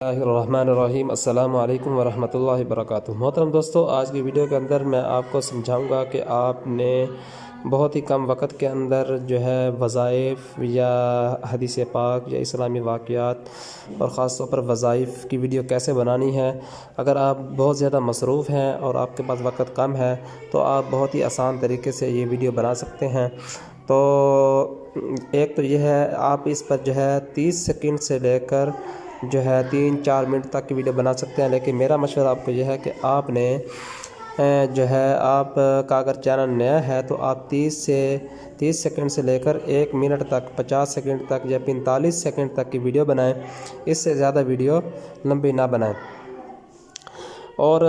बिस्मिल्लाहिर्रहमानिर्रहीम अस्सलामु अलैकुम वरहमतुल्लाहि वबरकातुहू। मोहतरम दोस्तों, आज की वीडियो के अंदर मैं आपको समझाऊंगा कि आपने बहुत ही कम वक़्त के अंदर जो है वज़ाइफ़ या हदीस पाक या इस्लामी वाक़यात और ख़ास तौर पर वज़ाइफ़ की वीडियो कैसे बनानी है। अगर आप बहुत ज़्यादा मसरूफ़ हैं और आपके पास वक़्त कम है तो आप बहुत ही आसान तरीके से ये वीडियो बना सकते हैं। तो एक तो यह है, आप इस पर जो है 30 सेकंड से लेकर जो है 3-4 मिनट तक की वीडियो बना सकते हैं। लेकिन मेरा मशवरा आपको यह है कि आपने जो है आपका अगर चैनल नया है तो आप 30 सेकंड से लेकर 1 मिनट तक, 50 सेकंड तक या 45 सेकंड तक की वीडियो बनाएं। इससे ज़्यादा वीडियो लंबी ना बनाएं। और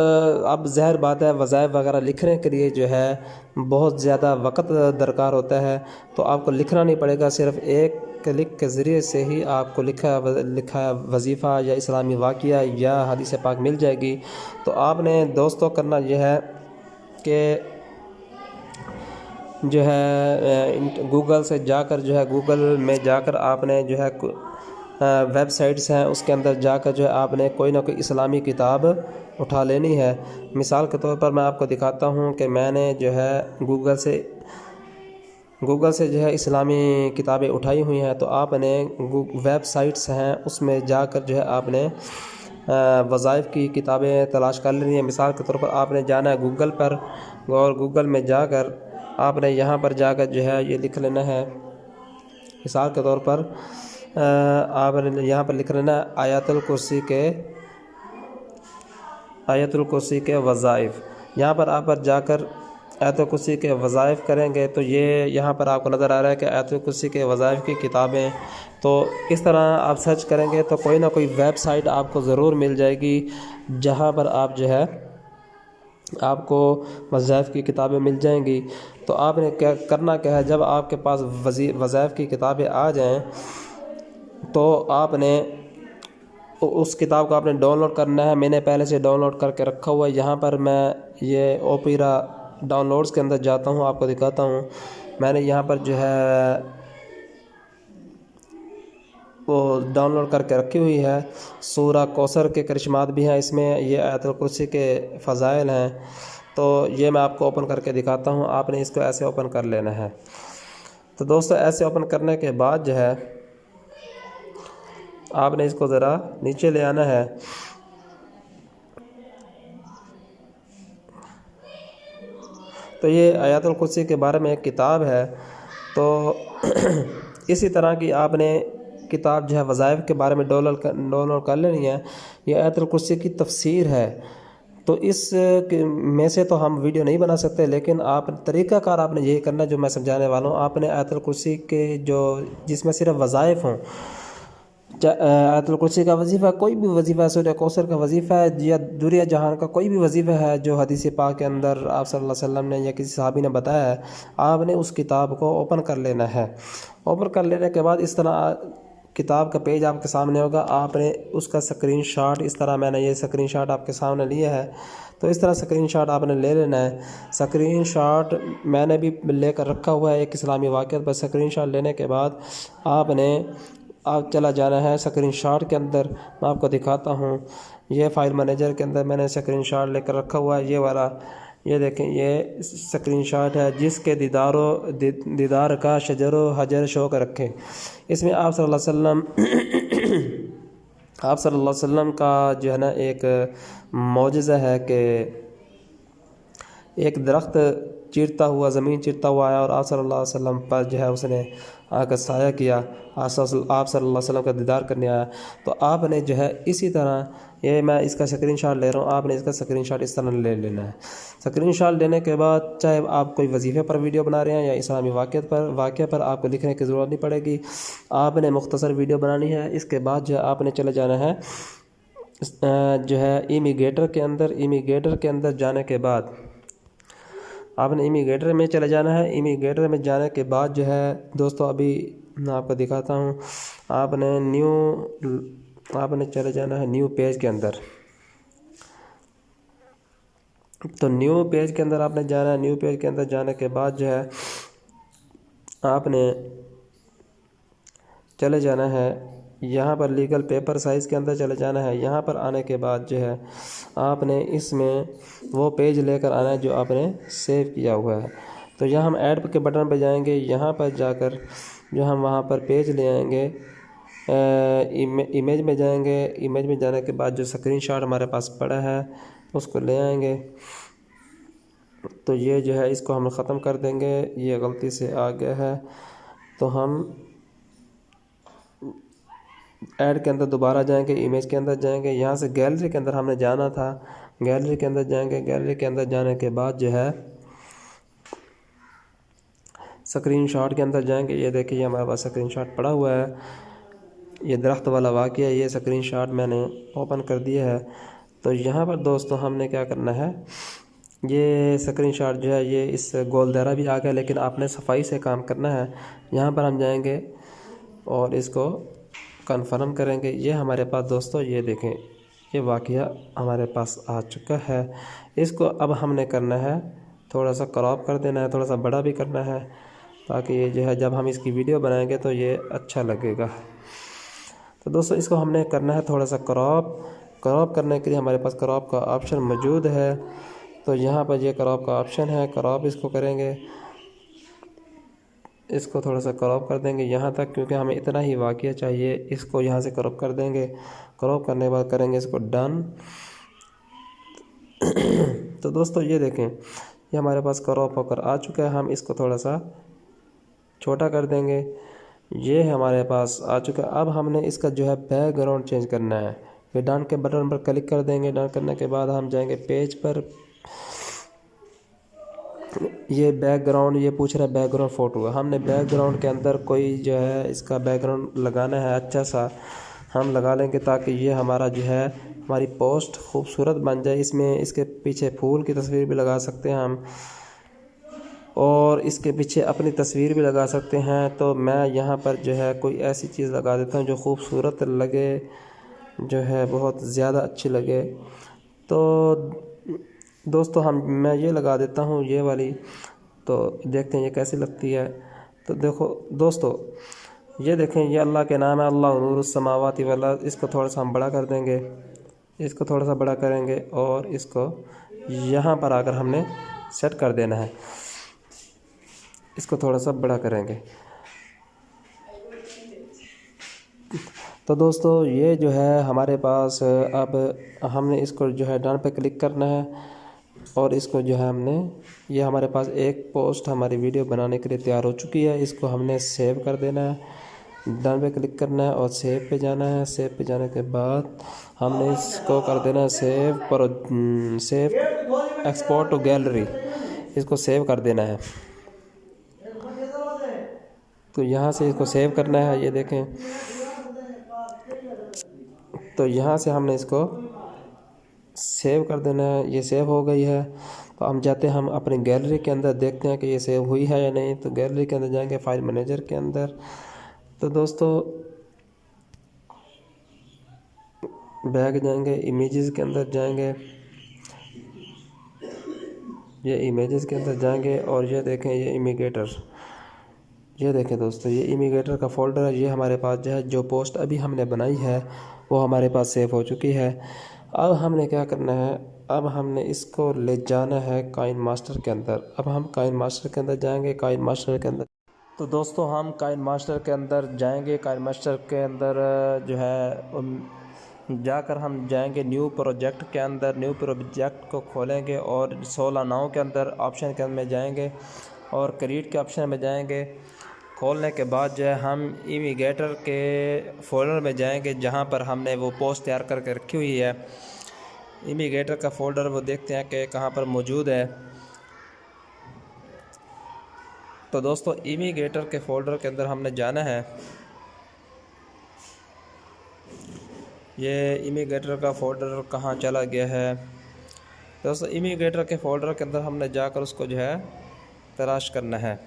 अब ज़ाहिर बात है, वज़ाइफ़ वगैरह लिखने के लिए जो है बहुत ज़्यादा वक़्त दरकार होता है। तो आपको लिखना नहीं पड़ेगा, सिर्फ़ एक क्लिक के ज़रिए से ही आपको लिखा वजीफ़ा या इस्लामी वाक़या या हदीस पाक मिल जाएगी। तो आपने दोस्तों करना यह है कि जो है गूगल से जाकर जो है गूगल में जाकर आपने जो है वेबसाइट्स हैं उसके अंदर जाकर जो है आपने कोई ना कोई इस्लामी किताब उठा लेनी है। मिसाल के तौर पर मैं आपको दिखाता हूँ कि मैंने जो है गूगल से जो है इस्लामी किताबें उठाई हुई हैं। तो आपने वेबसाइट्स हैं उसमें जाकर जो है आपने वज़ाइफ़ की किताबें तलाश कर लेनी है। मिसाल के तौर पर आपने जाना है गूगल पर और गूगल में जाकर आपने यहाँ पर जाकर जो है ये लिख लेना है। मिसाल के तौर पर आपने यहाँ पर लिख लेना है आयतुल कुर्सी के वज़ाइफ़। यहाँ पर आप जाकर आयतुल कुर्सी के वज़ाइफ़ करेंगे तो ये यहाँ पर आपको नज़र आ रहा है कि आयतुल कुर्सी के वज़ाइफ़ की किताबें। तो इस तरह आप सर्च करेंगे तो कोई ना कोई वेबसाइट आपको ज़रूर मिल जाएगी जहाँ पर आप जो है आपको वज़ाइफ़ की किताबें मिल जाएंगी। तो आपने क्या करना है, जब आपके पास वज़ाइफ़ की किताबें आ जाएं तो आपने उस किताब को आपने डाउनलोड करना है। मैंने पहले से डाउनलोड करके रखा हुआ है। यहाँ पर मैं ये ओपेरा डाउनलोड्स के अंदर जाता हूँ, आपको दिखाता हूँ। मैंने यहाँ पर जो है वो डाउनलोड करके रखी हुई है। सूरा कौसर के करिश्मात भी हैं इसमें, ये आयतुल कुर्सी के फ़ज़ाइल हैं। तो ये मैं आपको ओपन करके दिखाता हूँ। आपने इसको ऐसे ओपन कर लेना है। तो दोस्तों, ऐसे ओपन करने के बाद जो है आपने इसको ज़रा नीचे ले आना है। तो ये आयतुल कुर्सी के बारे में एक किताब है। तो इसी तरह की आपने किताब जो है वज़ाइफ़ के बारे में डाउनलोड कर लेनी है। ये आयतुल कुर्सी की तफसीर है। तो इस में से तो हम वीडियो नहीं बना सकते, लेकिन आप तरीक़ाकार आपने यही करना जो मैं समझाने वाला हूँ। आपने आयतुल कुर्सी के जो जिसमें सिर्फ वज़ाइफ़ हों, आयतुल कुर्सी का वजीफ़ा, कोई भी वजीफ़ा, सूरह कौसर का वजीफ़ा है या दुनिया जहान का कोई भी वजीफ़ा है जो हदीस पाक के अंदर आप सल्लल्लाहु अलैहि वसल्लम ने या किसी सहाबी ने बताया है, आपने उस किताब को ओपन कर लेना है। ओपन कर लेने के बाद इस तरह किताब का पेज आपके सामने होगा। आपने उसका स्क्रीनशॉट, इस तरह मैंने ये स्क्रीनशॉट आपके सामने लिया है। तो इस तरह स्क्रीनशॉट आपने ले लेना है। स्क्रीनशॉट मैंने भी लेकर रखा हुआ है एक इस्लामी वाक़या पर। स्क्रीनशॉट लेने के बाद आपने चला जाना है स्क्रीनशॉट के अंदर। मैं आपको दिखाता हूँ, ये फ़ाइल मैनेजर के अंदर मैंने स्क्रीनशॉट लेकर रखा हुआ है। ये वाला, ये देखें, ये स्क्रीनशॉट है जिसके दीदार का शजरो हजर शौक रखे। इसमें आप सल्लल्लाहु अलैहि वसल्लम का जो है ना एक मौजज़ा है कि एक दरख्त चीरता हुआ, ज़मीन चीरता हुआ आया और आप सल्लल्लाहु अलैहि वसल्लम पर जो है उसने आकर साया किया। आप सल्लल्लाहु अलैहि वसल्लम का दीदार करने आया। तो आपने जो है इसी तरह, ये मैं इसका स्क्रीनशॉट ले रहा हूँ, आपने इसका स्क्रीनशॉट इस तरह ले लेना है। स्क्रीनशॉट लेने के बाद चाहे आप कोई वजीफ़े पर वीडियो बना रहे हैं या इस्लामी वाक़या पर आपको लिखने की ज़रूरत नहीं पड़ेगी। आपने मुख्तसर वीडियो बनानी है। इसके बाद जो है आपने चले जाना है जो है इमिग्रेटर के अंदर जाने के बाद आपने इमिग्रेटर में चले जाना है। इमिग्रेटर में जाने के बाद जो है दोस्तों, अभी मैं आपको दिखाता हूँ, आपने चले जाना है न्यू पेज के अंदर। तो न्यू पेज के अंदर आपने जाना है। न्यू पेज के अंदर जाने के बाद जो है आपने चले जाना है यहाँ पर लीगल पेपर साइज़ के अंदर चले जाना है। यहाँ पर आने के बाद जो है आपने इसमें वो पेज लेकर आना है जो आपने सेव किया हुआ है। तो यहाँ हम ऐड के बटन पर जाएंगे, यहाँ पर जाकर जो हम वहाँ पर पेज ले आएंगे, इमेज में जाएंगे। इमेज में जाने के बाद जो स्क्रीनशॉट हमारे पास पड़ा है उसको ले आएंगे। तो ये जो है इसको हम ख़त्म कर देंगे, ये गलती से आ गया है। तो हम ऐड के अंदर दोबारा जाएंगे, इमेज के अंदर जाएंगे, यहाँ से गैलरी के अंदर हमने जाना था, गैलरी के अंदर जाएंगे। गैलरी के अंदर जाने के बाद जो है स्क्रीनशॉट के अंदर जाएंगे। ये देखिए हमारे पास स्क्रीनशॉट पड़ा हुआ है, ये दरख्त वाला वाक़या, ये स्क्रीनशॉट मैंने ओपन कर दिया है। तो यहाँ पर दोस्तों हमने क्या करना है, ये स्क्रीनशॉट जो है ये इस गोल दायरा भी आ गया, लेकिन आपने सफाई से काम करना है। यहाँ पर हम जाएंगे और इसको कन्फर्म करेंगे। ये हमारे पास दोस्तों ये देखें ये वाक़या हमारे पास आ चुका है। इसको अब हमने करना है थोड़ा सा क्रॉप कर देना है, थोड़ा सा बड़ा भी करना है, ताकि ये जो है जब हम इसकी वीडियो बनाएंगे तो ये अच्छा लगेगा। तो दोस्तों इसको हमने करना है थोड़ा सा क्रॉप करने के लिए हमारे पास क्रॉप का ऑप्शन मौजूद है। तो यहाँ पर ये क्रॉप का ऑप्शन है, क्रॉप इसको करेंगे, इसको थोड़ा सा क्रॉप कर देंगे यहाँ तक, क्योंकि हमें इतना ही वाक़या चाहिए। इसको यहाँ से क्रॉप कर देंगे, क्रॉप करने के बाद करेंगे इसको डन। तो दोस्तों ये देखें ये हमारे पास क्रॉप होकर आ चुका है। हम इसको थोड़ा सा छोटा कर देंगे, ये हमारे पास आ चुका है। अब हमने इसका जो है बैकग्राउंड चेंज करना है। फिर डन के बटन पर क्लिक कर देंगे। डन करने के बाद हम जाएंगे पेज पर, ये बैकग्राउंड ये पूछ रहा है बैकग्राउंड फ़ोटो। हमने बैकग्राउंड के अंदर कोई जो है इसका बैकग्राउंड लगाना है, अच्छा सा हम लगा लेंगे, ताकि ये हमारा जो है हमारी पोस्ट खूबसूरत बन जाए। इसमें इसके पीछे फूल की तस्वीर भी लगा सकते हैं हम, और इसके पीछे अपनी तस्वीर भी लगा सकते हैं। तो मैं यहाँ पर जो है कोई ऐसी चीज़ लगा देता हूँ जो खूबसूरत लगे, जो है बहुत ज़्यादा अच्छी लगे। तो दोस्तों मैं ये लगा देता हूँ ये वाली, तो देखते हैं ये कैसी लगती है। तो देखो दोस्तों ये देखें ये अल्लाह के नाम है, अल्लाह नूरुस समावाति वल अर्द। इसको थोड़ा सा हम बड़ा कर देंगे, इसको थोड़ा सा बड़ा करेंगे और इसको यहाँ पर आकर हमने सेट कर देना है। इसको थोड़ा सा बड़ा करेंगे। तो दोस्तों ये जो है हमारे पास अब हमने इसको जो है डन पे क्लिक करना है, और इसको जो है हमने ये हमारे पास एक पोस्ट हमारी वीडियो बनाने के लिए तैयार हो चुकी है। इसको हमने सेव कर देना है, डन पे क्लिक करना है और सेव पे जाना है। सेव पे जाने के बाद हमने इसको कर देना है सेव एक्सपोर्ट टू गैलरी, इसको सेव कर देना है। तो यहाँ से इसको सेव करना है, ये देखें। तो यहाँ से हमने इसको सेव कर देना है, ये सेव हो गई है। तो हम जाते हैं हम अपनी गैलरी के अंदर, देखते हैं कि ये सेव हुई है या नहीं। तो गैलरी के अंदर जाएंगे, फाइल मैनेजर के अंदर। तो दोस्तों बैक जाएंगे, इमेजेस के अंदर जाएंगे, ये इमेजेस के अंदर जाएंगे और ये देखें ये इमिग्रेटर, ये देखें दोस्तों ये इमिग्रेटर का फ़ोल्डर है। ये हमारे पास जो है जो पोस्ट अभी हमने बनाई है वो हमारे पास सेव हो चुकी है। अब हमने क्या करना है, अब हमने इसको ले जाना है काइन मास्टर के अंदर। अब हम काइन मास्टर के अंदर जाएंगे, काइन मास्टर के अंदर। तो दोस्तों हम काइन मास्टर के अंदर जाएंगे। काइन मास्टर के अंदर जो है जाकर हम जाएंगे न्यू प्रोजेक्ट के अंदर। न्यू प्रोजेक्ट को खोलेंगे और 16/9 के अंदर ऑप्शन के अंदर जाएंगे और क्रिएट के ऑप्शन में जाएंगे। खोलने के बाद जो है हम इमिग्रेटर के फ़ोल्डर में जाएंगे जहां पर हमने वो पोस्ट तैयार करके रखी हुई है। इमिग्रेटर का फ़ोल्डर वो देखते हैं कि कहां पर मौजूद है। तो दोस्तों इमिग्रेटर के फ़ोल्डर के अंदर हमने जाना है। ये इमिग्रेटर का फ़ोल्डर कहाँ चला गया है। दोस्तों इमिग्रेटर के फ़ोल्डर के अंदर हमने जाकर उसको जो है तलाश करना है।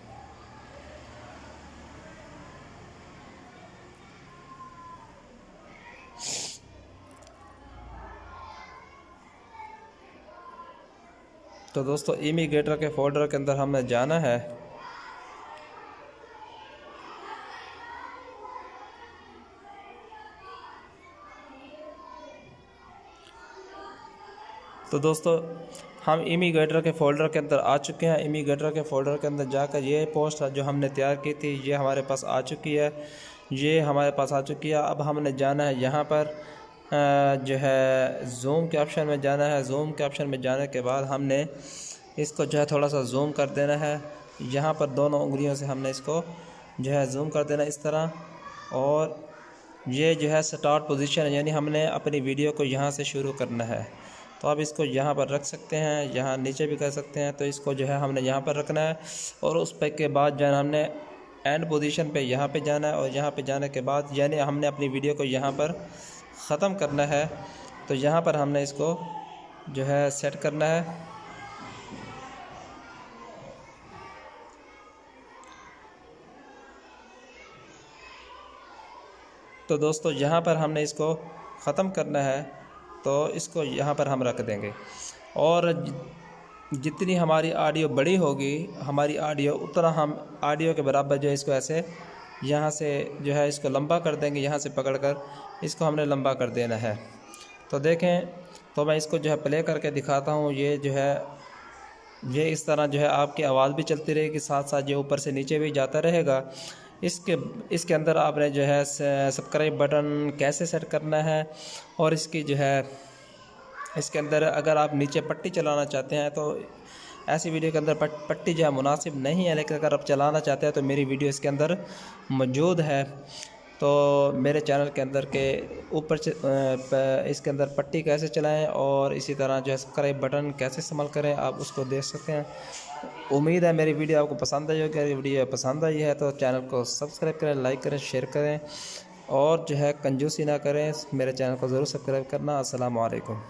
तो दोस्तों इमिग्रेटर के फ़ोल्डर के अंदर हमें जाना है। तो दोस्तों हम इमिग्रेटर के फ़ोल्डर के अंदर आ चुके हैं। इमिग्रेटर के फ़ोल्डर के अंदर जाकर ये पोस्ट जो हमने तैयार की थी ये हमारे पास आ चुकी है, ये हमारे पास आ चुकी है। अब हमने जाना है यहाँ पर जो है जूम के ऑप्शन में जाना है। जूम के ऑप्शन में जाने के बाद हमने इसको जो है थोड़ा सा जूम कर देना है। यहाँ पर दोनों उंगलियों से हमने इसको जो है जूम कर देना इस तरह, और ये जो है स्टार्ट पोजीशन है, यानी हमने अपनी वीडियो को यहाँ से शुरू करना है। तो आप इसको यहाँ पर रख सकते हैं, यहाँ नीचे भी कर सकते हैं। तो इसको जो है हमने यहाँ पर रखना है, और उस पे के बाद जो है हमने एंड पोजीशन पे यहाँ पे जाना है, और यहाँ पे जाने के बाद यानी हमने अपनी वीडियो को यहाँ पर ख़त्म करना है। तो यहाँ पर हमने इसको जो है सेट करना है। तो दोस्तों यहाँ पर हमने इसको ख़त्म करना है, तो इसको यहाँ पर हम रख देंगे, और जितनी हमारी ऑडियो बड़ी होगी हमारी ऑडियो, उतना हम ऑडियो के बराबर जो है इसको ऐसे यहाँ से जो है इसको लंबा कर देंगे। यहाँ से पकड़कर इसको हमने लंबा कर देना है। तो देखें, तो मैं इसको जो है प्ले करके दिखाता हूँ। ये जो है ये इस तरह जो है आपकी आवाज़ भी चलती रहेगी, साथ साथ ये ऊपर से नीचे भी जाता रहेगा। इसके अंदर आपने जो है सब्सक्राइब बटन कैसे सेट करना है, और इसकी जो है इसके अंदर अगर आप नीचे पट्टी चलाना चाहते हैं तो ऐसी वीडियो के अंदर पट्टी जो है मुनासिब नहीं है, लेकिन अगर आप चलाना चाहते हैं तो मेरी वीडियो इसके अंदर मौजूद है। तो मेरे चैनल के अंदर के ऊपर इसके अंदर पट्टी कैसे चलाएं और इसी तरह जो है सब्सक्राइब बटन कैसे इस्तेमाल करें आप उसको देख सकते हैं। उम्मीद है मेरी वीडियो आपको पसंद आई होगी। अगर वीडियो पसंद आई है तो चैनल को सब्सक्राइब करें, लाइक करें, शेयर करें, और जो है कंजूसी ना करें। मेरे चैनल को ज़रूर सब्सक्राइब करना। अस्सलाम वालेकुम।